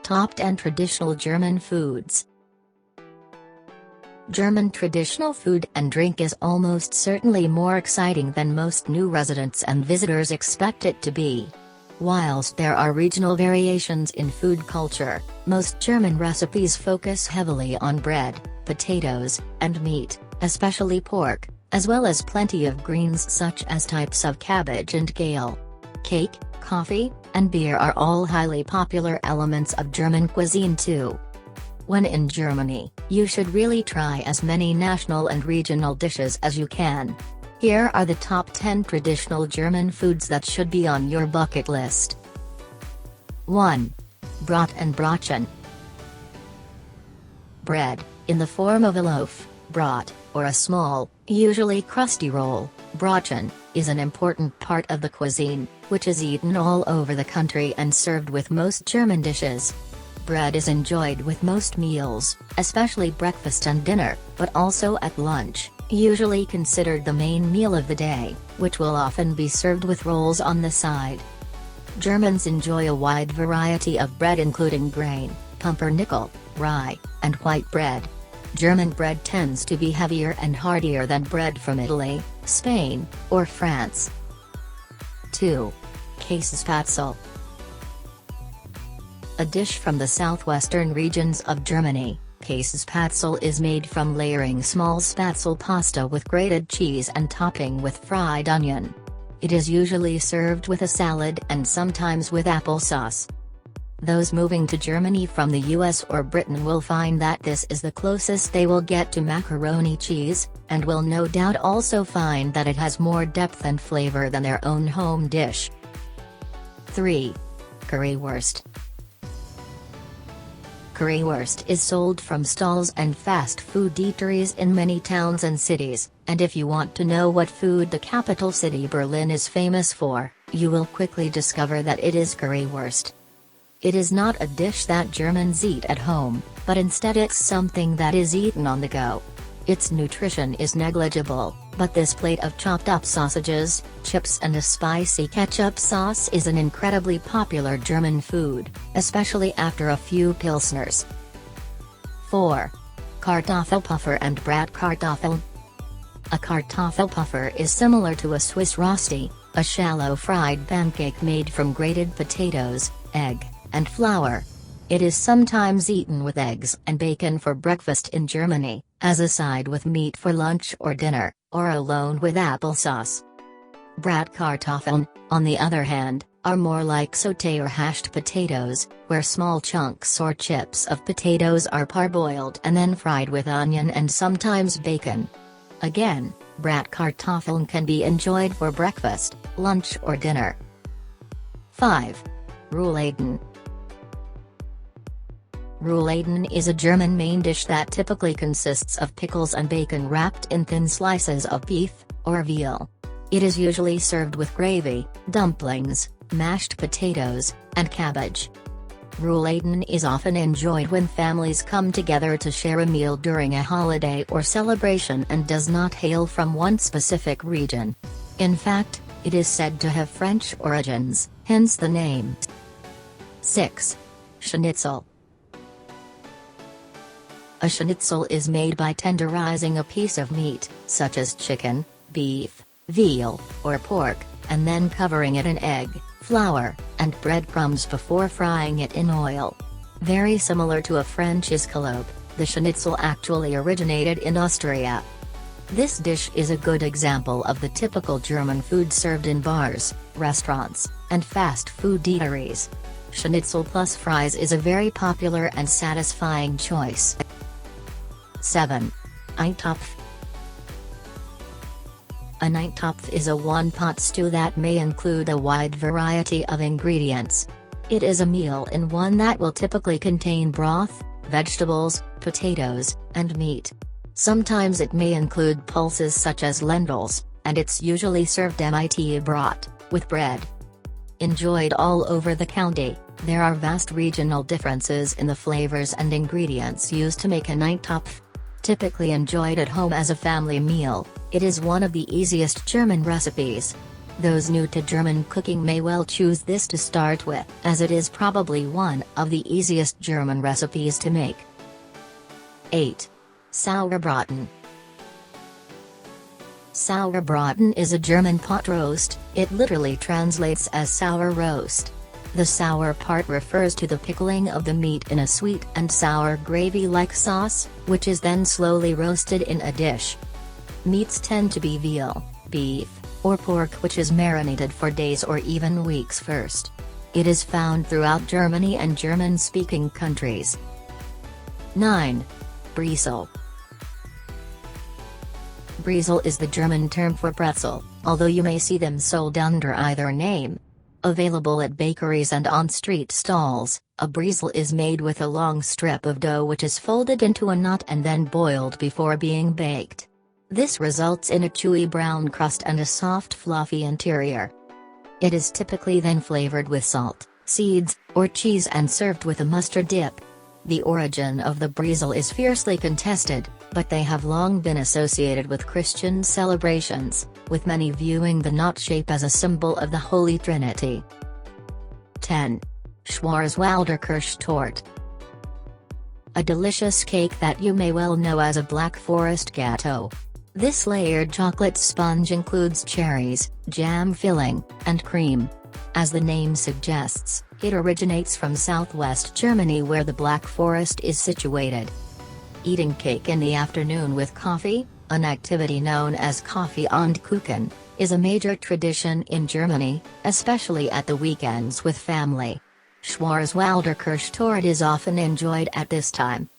Top 10 Traditional German Foods. German traditional food and drink is almost certainly more exciting than most new residents and visitors expect it to be. Whilst there are regional variations in food culture, most German recipes focus heavily on bread, potatoes, and meat, especially pork, as well as plenty of greens such as types of cabbage and kale. Cake, coffee, and beer are all highly popular elements of German cuisine too. When in Germany, you should really try as many national and regional dishes as you can. Here are the top 10 traditional German foods that should be on your bucket list. 1. Brot Brötchen. Bread, in the form of a loaf, brot, or a small, usually crusty roll, Brötchen, is an important part of the cuisine, which is eaten all over the country and served with most German dishes. Bread is enjoyed with most meals, especially breakfast and dinner, but also at lunch, usually considered the main meal of the day, which will often be served with rolls on the side. Germans enjoy a wide variety of bread including grain, pumpernickel, rye, and white bread. German bread tends to be heavier and heartier than bread from Italy, Spain, or France. 2. Käsespätzle. A dish from the southwestern regions of Germany, Käsespätzle is made from layering small spätzle pasta with grated cheese and topping with fried onion. It is usually served with a salad and sometimes with applesauce. Those moving to Germany from the US or Britain will find that this is the closest they will get to macaroni cheese, and will no doubt also find that it has more depth and flavor than their own home dish. 3. Currywurst. Currywurst is sold from stalls and fast food eateries in many towns and cities, and if you want to know what food the capital city Berlin is famous for, you will quickly discover that it is currywurst. It is not a dish that Germans eat at home, but instead it's something that is eaten on the go. Its nutrition is negligible, but this plate of chopped up sausages, chips and a spicy ketchup sauce is an incredibly popular German food, especially after a few pilsners. 4. Kartoffelpuffer Bratkartoffeln. A Kartoffelpuffer is similar to a Swiss Rosti, a shallow fried pancake made from grated potatoes, egg, and flour. It is sometimes eaten with eggs and bacon for breakfast in Germany, as a side with meat for lunch or dinner, or alone with applesauce. Bratkartoffeln, on the other hand, are more like sauté or hashed potatoes, where small chunks or chips of potatoes are parboiled and then fried with onion and sometimes bacon. Again, Bratkartoffeln can be enjoyed for breakfast, lunch or dinner. 5. Rouladen. Rouladen is a German main dish that typically consists of pickles and bacon wrapped in thin slices of beef, or veal. It is usually served with gravy, dumplings, mashed potatoes, and cabbage. Rouladen is often enjoyed when families come together to share a meal during a holiday or celebration and does not hail from one specific region. In fact, it is said to have French origins, hence the name. 6. Schnitzel. A schnitzel is made by tenderizing a piece of meat, such as chicken, beef, veal, or pork, and then covering it in egg, flour, and breadcrumbs before frying it in oil. Very similar to a French escalope, the schnitzel actually originated in Austria. This dish is a good example of the typical German food served in bars, restaurants, and fast food eateries. Schnitzel plus fries is a very popular and satisfying choice. 7. Eintopf. An Eintopf is a one-pot stew that may include a wide variety of ingredients. It is a meal in one that will typically contain broth, vegetables, potatoes, and meat. Sometimes it may include pulses such as lentils, and it's usually served mit Brot, with bread. Enjoyed all over the county, there are vast regional differences in the flavors and ingredients used to make an Eintopf. Typically enjoyed at home as a family meal, it is one of the easiest German recipes. Those new to German cooking may well choose this to start with, as it is probably one of the easiest German recipes to make. 8. Sauerbraten. Sauerbraten is a German pot roast. It literally translates as sour roast. The sour part refers to the pickling of the meat in a sweet and sour gravy-like sauce, which is then slowly roasted in a dish. Meats tend to be veal, beef, or pork, which is marinated for days or even weeks first. It is found throughout Germany and German-speaking countries. 9. Brezel. Brezel is the German term for pretzel, although you may see them sold under either name. Available at bakeries and on street stalls, a brezel is made with a long strip of dough which is folded into a knot and then boiled before being baked. This results in a chewy brown crust and a soft fluffy interior. It is typically then flavored with salt, seeds, or cheese and served with a mustard dip. The origin of the brezel is fiercely contested, but they have long been associated with Christian celebrations, with many viewing the knot shape as a symbol of the Holy Trinity. 10. Schwarzwälder Kirschtorte. A delicious cake that you may well know as a Black Forest gâteau. This layered chocolate sponge includes cherries, jam filling, and cream. As the name suggests, it originates from southwest Germany where the Black Forest is situated. Eating cake in the afternoon with coffee, an activity known as Kaffee und Kuchen, is a major tradition in Germany, especially at the weekends with family. Schwarzwälder Kirschtorte is often enjoyed at this time.